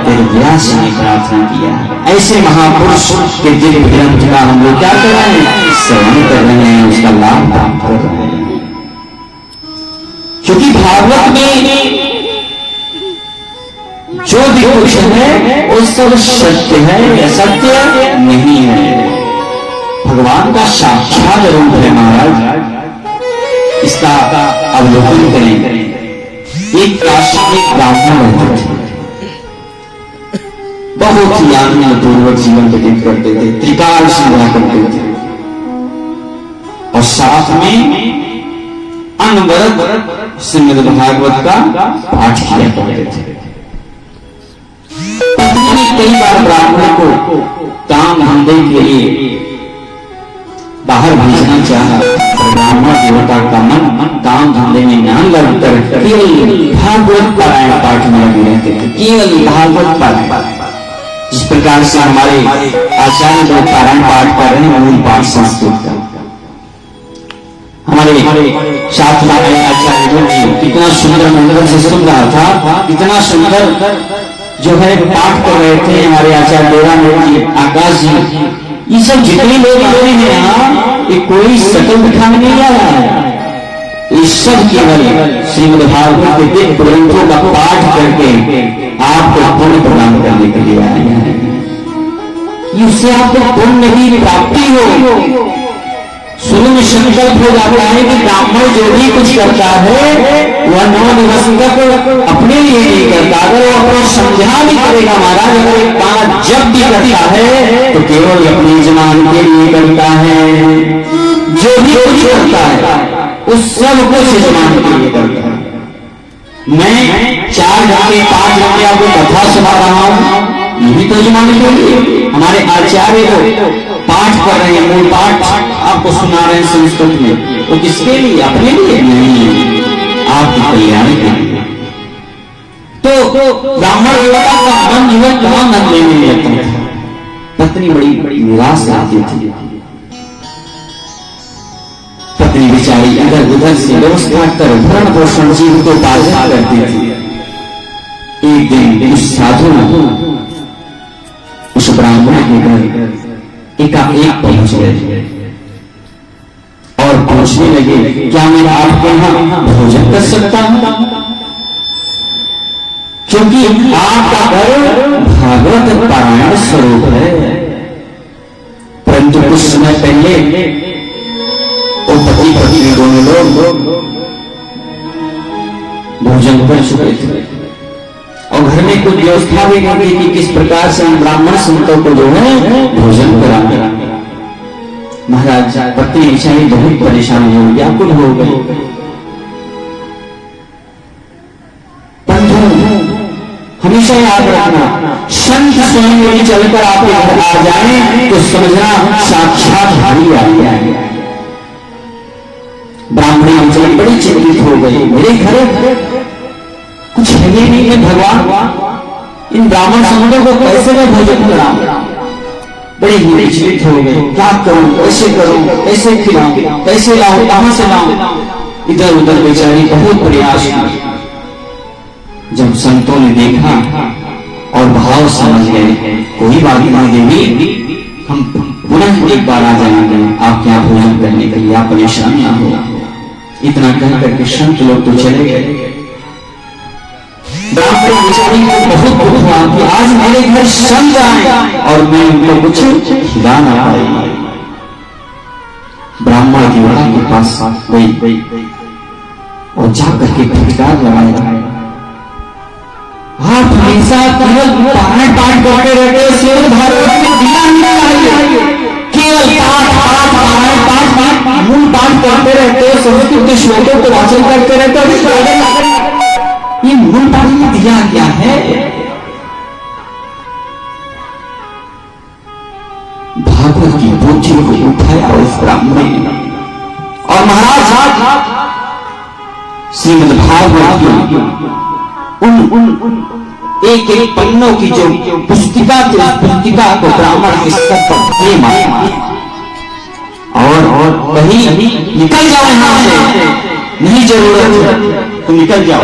व्यास ने प्रार्थना किया। ऐसे महापुरुष के दिव्य ग्रंथ का हम लोग क्या कर रहे हैं, श्रवण कर रहे हैं, उसका लाभ प्राप्त कर रहे हैं। क्योंकि भागवत में जो भी कुछ है वो सब सत्य है या सत्य नहीं है। भगवान का साक्षात रूप है महाराज, इसका अवलोकन करें। एक काशी में ब्राह्मण रहते थे, बहुत ही आनंदपूर्वक जीवन व्यतीत करते थे, त्रिकाल सेवा करते थे और साथ में अनवरत श्रीमद् भागवत का पाठ किया करते थे। कई बार ब्राह्मण को काम धंधे के लिए बाहर भेजना चाहा, ब्राह्मण देवता का मन काम धंधे में न लगकर केवल भागवत पारायण पाठ में लगे रहते थे, केवल भागवत पारायण। जिस प्रकार से हमारे आचार्य लोग पारायण पाठ कर रहे हैं, मूल पाठ संस्कृत का। हमारे साथ में आचार्य लोग कितना सुंदर मंत्र से सुन रहा था, कितना सुंदर जो है पाठ कर रहे थे हमारे आचार्य देवानंद जी, आकाश जी। ये सब जितने लोग आते हैं यहाँ, ये कोई शकल दिखाने नहीं आ रहा है, ये सब केवल श्रीमद् भागवत के दिव्य ग्रंथों का पाठ करके आपको पुण्य प्रदान करने के लिए आए हैं। इससे आपको पुण्य की प्राप्ति हो। शुरू में संकल्प हो जाता है कि ब्राह्मण जो भी कुछ करता है वह 9 दिवस तक अपने लिए नहीं करता। अगर वो अपना समझा भी करेगा महाराज, अगर एक काम जब भी करता है तो केवल अपने यजमान के लिए करता है। जो भी कुछ करता है उस सब कुछ यजमान के लिए करता है। मैं 4 घंटे 5 घंटे आपको कथा सुना रहा हूं, यही तो यजमान के लिए। हमारे आचार्य को पाठ कर रहे हैं, मूल पाठ आपको सुना रहे हैं संस्कृत में, तो किसके लिए? अपने लिए नहीं, आपके कल्याण के लिए। तो ब्राह्मण देवता का मन जीवन कहां न लेने लगता था। पत्नी बड़ी निराश रहती थी, पत्नी बेचारी इधर उधर से व्यवस्था कर भरण पोषण जीव को पालन करती थी। एक दिन उस साधु उस ब्राह्मण के घर एकाएक पहुंच गए और पूछने लगे, क्या मैं आपके यहाँ भोजन कर सकता हूं? क्योंकि आपका घर भागवत पारायण स्वरूप है। परंतु कुछ समय पहले वो पति पत्नी दोनों लोग भोजन कर चुके थे और घर में कुछ व्यवस्था भी नहीं थी कि किस प्रकार से ब्राह्मण संतों को जो है भोजन कराते। महाराज पत्नी बेचारी बहुत परेशान हो गई, व्याकुल हो गई। हमेशा याद रखना, संत स्वयं यदि चलकर आपके घर आ जाए तो समझना साक्षात हरि आ गया है। ब्राह्मणी अंचल बड़ी चिंतित हो गई, मेरे घर कुछ है नहीं है भगवान, इन ब्राह्मण संतों को कैसे मैं भोजन कराऊं? बड़ी विचलित हो गई, क्या करूं, कैसे करूं, कैसे खिलाऊं, कैसे लाऊं, कहां से लाऊं? इधर उधर बेचारी बहुत प्रयास की। जब संतों ने देखा और भाव समझ गए, कोई बात नहीं देवी, हम पुनः एक बार आ जाएंगे आपके यहाँ भोजन करने के लिए, आप परेशान ना हो। इतना कह करके संत लोग तो चले गए। ब्राह्मण बेचारी को बहुत दुख हुआ कि आज मेरे घर संत आए और मैं उनको कुछ खिला ना पाई। ब्राह्मण देवता के पास गई और जाकर के फटकार लगाया, आप हमेशा केवल पारायण पाठ करते रहते हो, श्रीमद् भागवत में दिया नहीं चाहिए। केवल पाठ पारायण पाठ मूल पाठ करते रहते हो, संस्कृत के श्लोकों को वाचन करते रहते हो। ये मूल पाठ में दिया क्या है? भागवत की पोथी को उठाया उस ब्राह्मण ने और महाराज श्रीमद् भागवत की उन एक एक पन्नों की जो पुस्तिका थी, उस पुस्तिका को ब्राह्मण के सर पर दे मारा और कहीं निकल जाओ यहाँ से, नहीं जरूरत है तो निकल जाओ।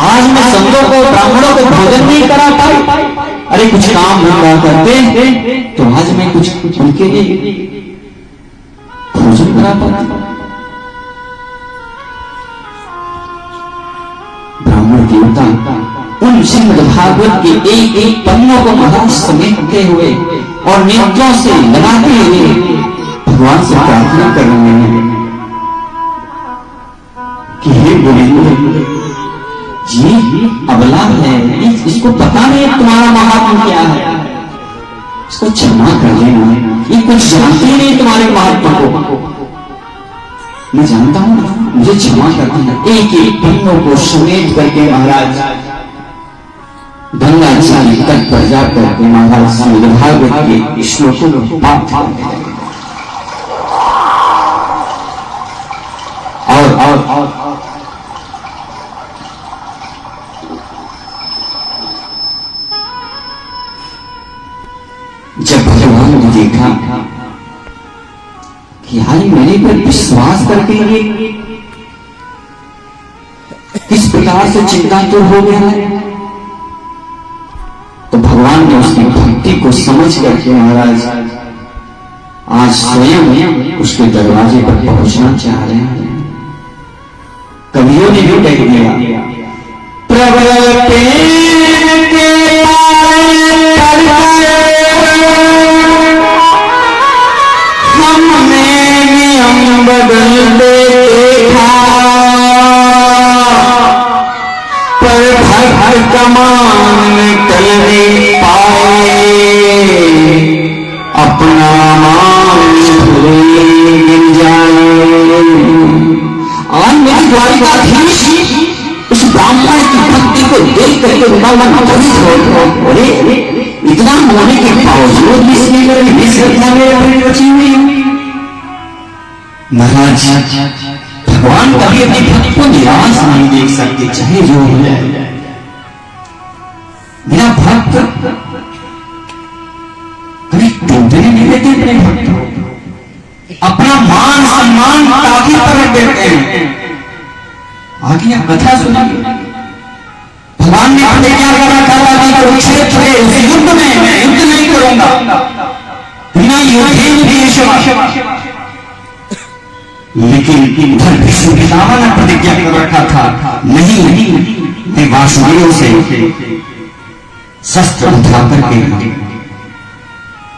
आज मैं संतों को ब्राह्मणों को भोजन नहीं करा पाई, अरे कुछ काम धंधा करते तो आज मैं कुछ उनके लिए भोजन करा पाता। ब्राह्मण देवता उन श्रीमद् भागवत के एक एक पन्नों को महाराज समेटते हुए और नेत्रों से लगाते हुए भगवान से प्रार्थना कर रहे हैं कि हे गोविंद जी, अबला है, इसको पता नहीं तुम्हारा महात्मा क्या है, इसको क्षमा कर देना, ये कुछ जानते नहीं तुम्हारे महात्मा को, मैं जानता हूं, मुझे क्षमा कर देना। एक एक पन्नों को समेट करके महाराज गंगा जी तट पर जाकर के महाराज श्रीमद् भागवत के श्लोकों को पाठ करने लगे। और जब भगवान ने देखा कि यार मेरे पर विश्वास करके ये किस प्रकार से चिंतातुर हो गया है, तो भगवान ने उसकी भक्ति को समझ करके महाराज आज स्वयं उसके दरवाजे पर पहुंचना चाह रहे हैं। कवियों ने भी कह दिया, प्रबल प्रेम के हमने नियम बदलते देखा, पर भक्त कमान निकल नहीं पाए, अपना मान गिर जाए। आज मेरी द्वारिकाधीश उस ब्राह्मण की भक्ति को देख करके उनका मन बोले, इतना होने के बावजूद भी इसने मेरी श्रद्धा में रची हुई। महाराज भगवान कभी अपनी भक्त को निराश नहीं देख सकते, चाहे जो हो जाए। मेरा भक्त कभी टूटने नहीं देते अपने भक्त को, अपना मान सम्मान ताकि पर देते हैं। आगे कथा सुनिए, भगवान ने प्रतिज्ञा कर रखा था कि कुरुक्षेत्र के उस युद्ध में मैं युद्ध नहीं करूंगा, बिना युद्धेन भीष्म। लेकिन उधर भीष्म पितामह ने प्रतिज्ञा कर रखा था, नहीं मैं वासुदेव से शस्त्र उठा करके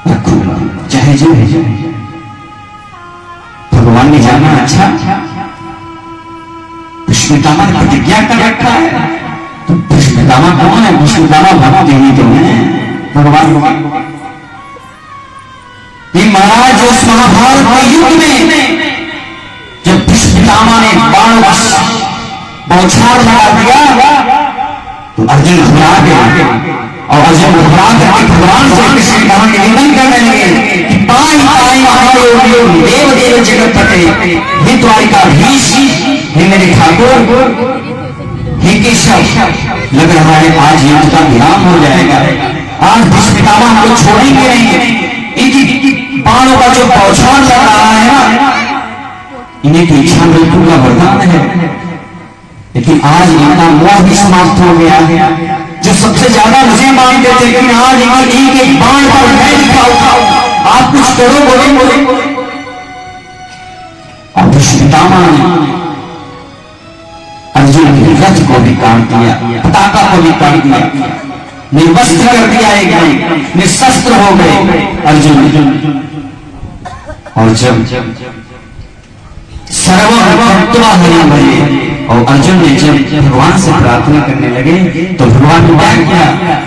रखूंगा, चाहे जो है। भगवान ने जाना, अच्छा भीष्म पितामह ने प्रतिज्ञा कर रखा है, तो भीष्म पितामह कौन है? भीष्म पितामह भक्त देवी तो है भगवान। महाराज उस महाभारत के युद्ध में जब भीष्म पितामह ने बाण बौछार लगा दिया तो अर्जुन घबरा गया, और अर्जुन घबरा करके भगवान से भीष्म पितामह के निवेदन करने लगे कि पाई पाई महायोगियों देव देव जगतपते, हे द्वारिकाधीश, हे मेरे ठाकुर, हे केशव, लग रहा है आज युद्ध का विराम हो जाएगा, आज भीष्म पितामह हमको छोड़ेंगे नहीं। इनकी बाणों का जो बौछार लग रहा है ना, इन्हें की इच्छा मृत्यु का वरदान है, लेकिन आज इनका मोह भी समाप्त हो गया है। जो सबसे ज्यादा मुझे मानते थे, लेकिन आज एक एक बाण पर मैं लिखा उठा, आप कुछ करो बोले। और भीष्म पितामह ने अर्जुन के रथ को भी काट दिया, पताका को भी काट दिया, निर्वस्त्र कर दिया, एकदम निशस्त्र हो गए अर्जुन। और जब सर्वभक्त्वा हरि भजे, और अर्जुन ने जब भगवान से प्रार्थना करने लगे तो भगवान ने क्या किया?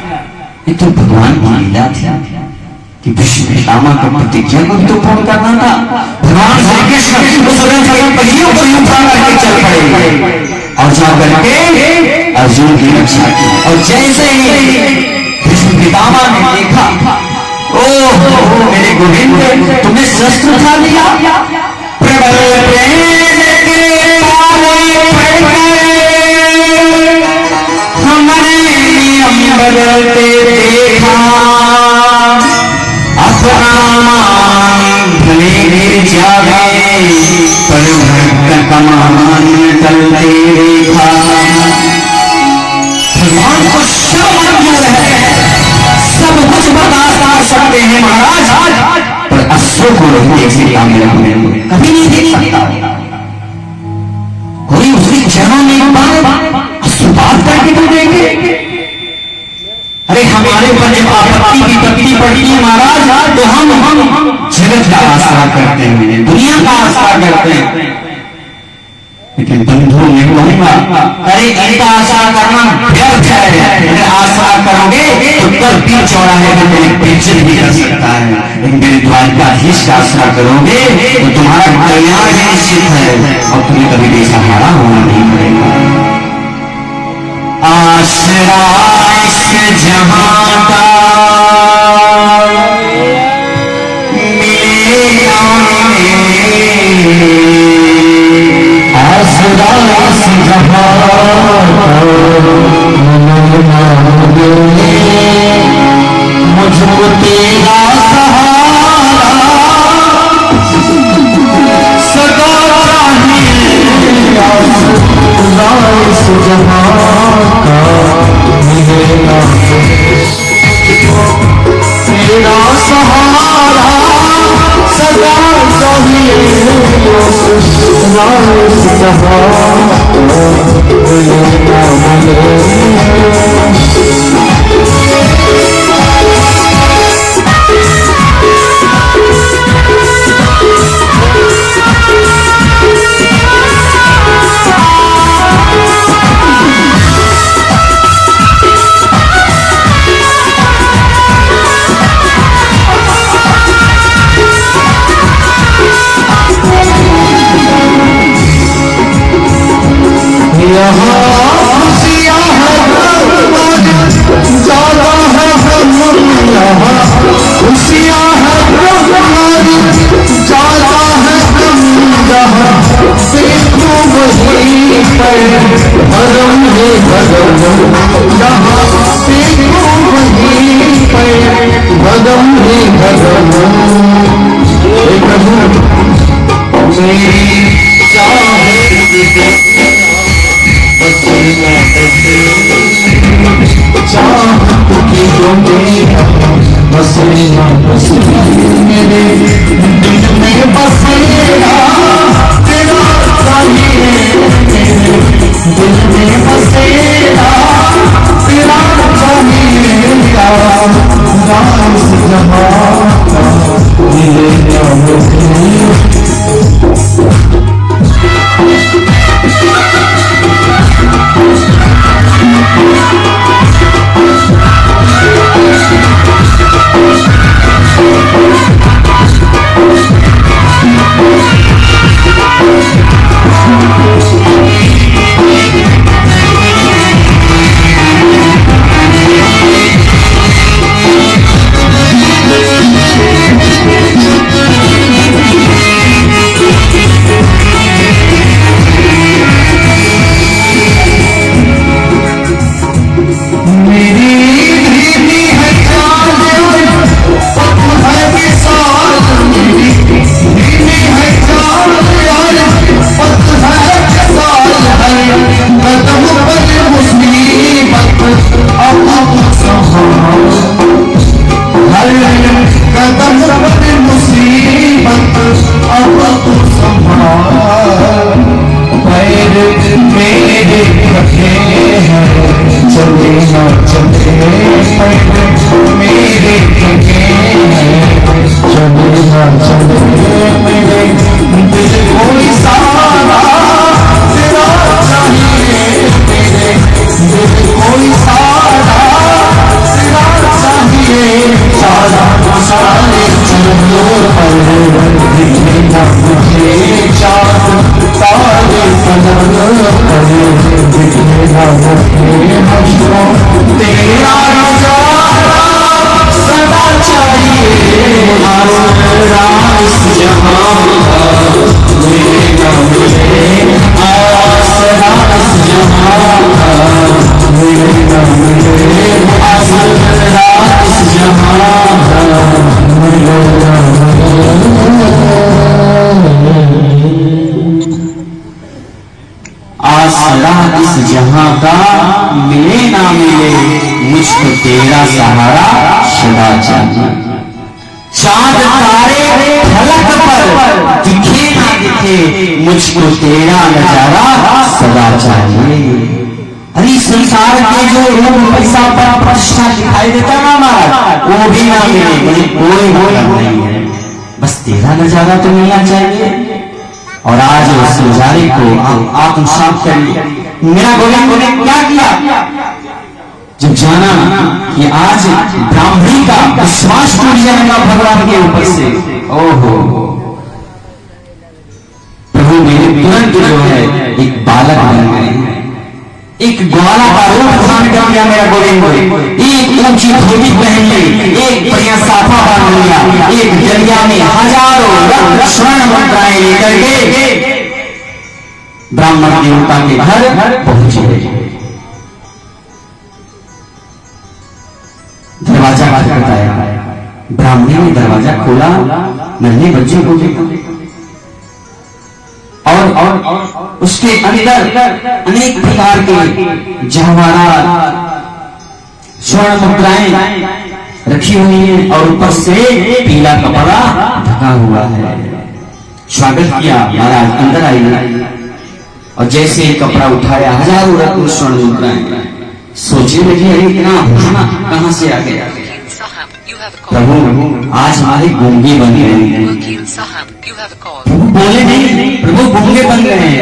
ये तो भगवान की लीला थी कि भीष्म पितामह की प्रतिज्ञा को भी तो पूर्ण करना था। भगवान श्री कृष्ण उस रथ के पहियों को उठा करके चल पड़े और जाकर के अर्जुन की रक्षा की। और जैसे ही भीष्म पितामह ने देखा, ओ मेरे गोविंद, तुमने शस्त्र उठा लिया, प्रबल प्रेम के हमने नियम बदलते देखा, अपना मान भले गिर जाए, पर भक्त कमान निकलते देखा। भगवान को सब मंजूर है, दूसरों को नहीं देख सकता, मेरा कभी नहीं देख सकता। कोई उसकी चेहरा में एक बार सुधार करके तो देखे। अरे हमारे ऊपर जब आपत्ति विपत्ति पड़ती है महाराज, तो हम जगत का आसरा करते हैं, दुनिया का आसरा करते हैं। लेकिन बंधु नहीं कहूंगा, अरे इनका आसरा करना व्यर्थ है। अगर आसरा करोगे तो कल भी चौराहे में मेरी बेइज्जती भी कर सकता है, लेकिन मेरे द्वारकाधीश का आसरा करोगे तो तुम्हारा कल्याण भी निश्चित है और तुम्हें कभी भी सहारा होना नहीं पड़ेगा। आसरा इस जहां का मुझको तेरा सहारा सदा चाहिए। इस जहां का मिलेगा तेरा सहारा सदा चाहिए। इस जहां चांद तारे फलक पर दिखे ना दिखे, मुझको तेरा नजारा सदा चाहिए। अरे संसार के जो रूप पैसा पर प्रतिष्ठा दिखाई देता ना हमारा, वो भी ना मिले, मुझे कोई मतलब नहीं है, बस तेरा नजारा तो मिलना चाहिए। और आज उस नजारे को आप आत्मसात करिए। मेरा गोविंद ने क्या किया, जब जाना कि आज ब्राह्मणी का विश्वास टूट जाएगा भगवान के ऊपर से, ओहो प्रभु मेरे तुरंत जो है एक बालक बन गए, एक ग्वाला का रूप धारण कर लिया मेरा गोविंद। एक ऊंची धोती पहन ली, एक बढ़िया साफा बांध लिया, एक दरिया में हजारों स्वर्ण मुद्राएं लेकर के ब्राह्मण देवता के घर पहुंचे। दरवाजा खटखटाया, ब्राह्मणी ने दरवाजा खोला, नन्हे बच्चे को देखा और उसके अंदर अनेक प्रकार के जवाहरात स्वर्ण मुद्राएं रखी हुई हैं और ऊपर से पीला कपड़ा ढका हुआ है। स्वागत किया, महाराज अंदर आइए। और जैसे कपड़ा उठाया, हजारों रत्न स्वर्ण मुद्राएं। सोचने लगी अरे इतना भूषण कहां से आ गया। प्रभु आज हमारे गूंगे बन गए हैं, प्रभु बोले नहीं, प्रभु गूंगे बन गए हैं।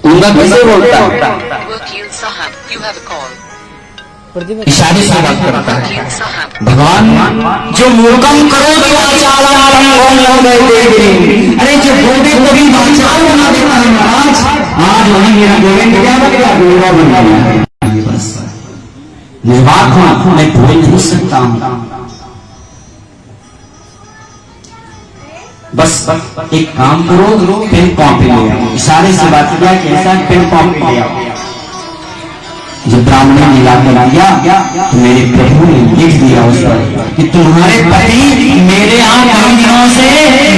गूंगा कैसे बोलता है, इशारे से बात करता है। भगवान जो मूर्खम करो तो अरे जो बोलते को भी वाचाल बना देता है महाराज, आज वही मेरा गोविंद क्या बन गया, गूंगा बन गया। बस निर्वाक हूं, मैं बोल नहीं सकता हूं, बस एक काम करो, पेन कॉपी ले आओ। इशारे से बात किया, कैसा पेन कॉपी ले आओ। जब ब्राह्मण ने ला कर दिया तो मेरे प्रभु ने लिख दिया उस पर कि तुम्हारे पति मेरे यहाँ कई दिनों से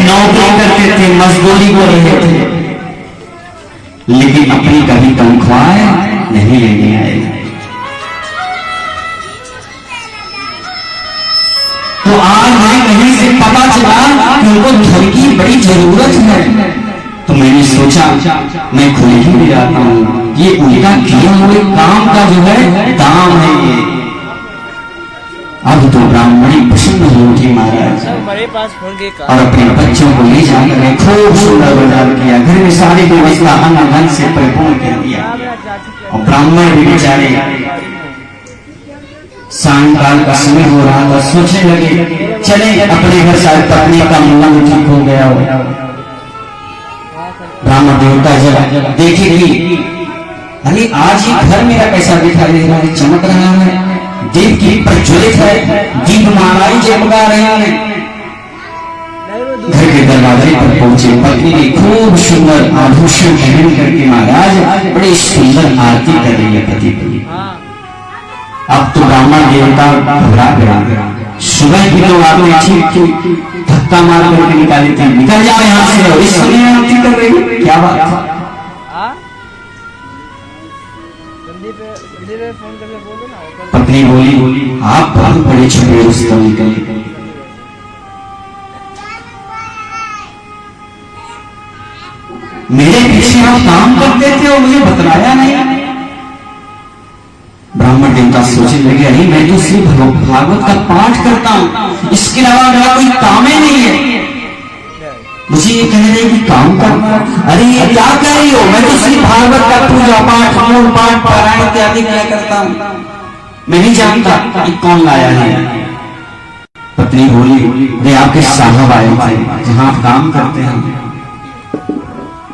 नौकरी करते थे, मजदूरी कर रहे थे, लेकिन अपनी कभी तनख्वाह नहीं लेने आए। तो आज मुझे कहीं से पता चला कि उनको धन की बड़ी जरूरत है, तो मैंने सोचा मैं खुद ही ले आता हूं, ये उनका किया हुए काम का जो है दाम है ये। अब तो ब्राह्मणी प्रसन्न हो उठी महाराज, और अपने बच्चों को ले जाकर खूब सुंदर बाजार किया, घर में सारी व्यवस्था अन्न धन से परिपूर्ण कर दिया। और ब्राह्मण भी बेचारे सायंकाल का समय हो रहा था, सोचने लगे चले अपने घर, शायद पत्नी का मन ठीक हो गया हो। ब्राह्मण देवता जब देखे कि अरे आज ही घर मेरा कैसा दिखाई दे रहा है, चमक रहा है, दीप की प्रज्वलित है, दीपमालाएं जगमगा रही हैं। घर के दरवाजे पर पहुंचे, पत्नी ने खूब सुंदर आभूषण पहन करके महाराज बड़ी सुंदर आरती कर रही है पति की। अब तो ब्राह्मण देवता घबरा गया, सुबह की लोग आते ठीक धक्का मार करके निकाली थी, निकल जाओ यहाँ से, और इस समय आरती कर रही, क्या बात है। पत्नी बोली आप बहुत बड़े छुपे रुस्तम निकले, मेरे पीछे आप काम करते थे और मुझे बतलाया नहीं। ब्राह्मण देवता सोचने लगे अरे मैं तो श्री भागवत का पाठ करता हूं, इसके अलावा मेरा कोई काम ही नहीं है, मुझे ये कह रहे कि काम करना, अरे ये क्या कह रही हो, मैं तो श्री भागवत का पूजा पाठ मूल पाठ पारायण इत्यादि क्या करता हूं, मैं नहीं जानता कि कौन लाया है। पत्नी बोली अरे आपके साहब आए थे जहां आप काम करते हैं,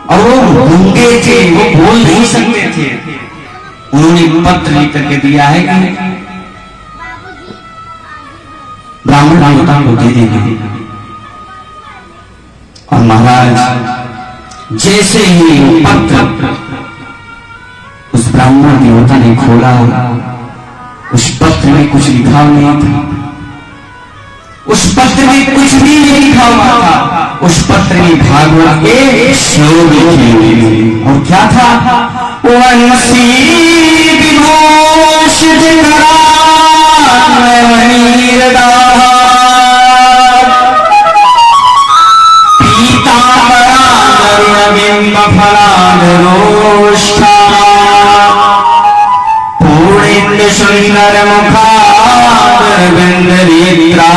और वो गूंगे थे, वो बोल नहीं सकते थे, उन्होंने पत्र लिख करके दिया है कि ब्राह्मण देवता को दे देंगे। और महाराज जैसे ही पत्र उस ब्राह्मण देवता ने खोला, उस पत्र में कुछ लिखा नहीं था, उस पत्र में कुछ भी नहीं लिखा हुआ था, उस पत्र में भागवत के श्लोक लिखे हुए, और क्या था, वंशी विभूषित करात में नीरदा फलादरोष्ठा पूर्णेन्दु सुंदर मुखारविंद नेत्रा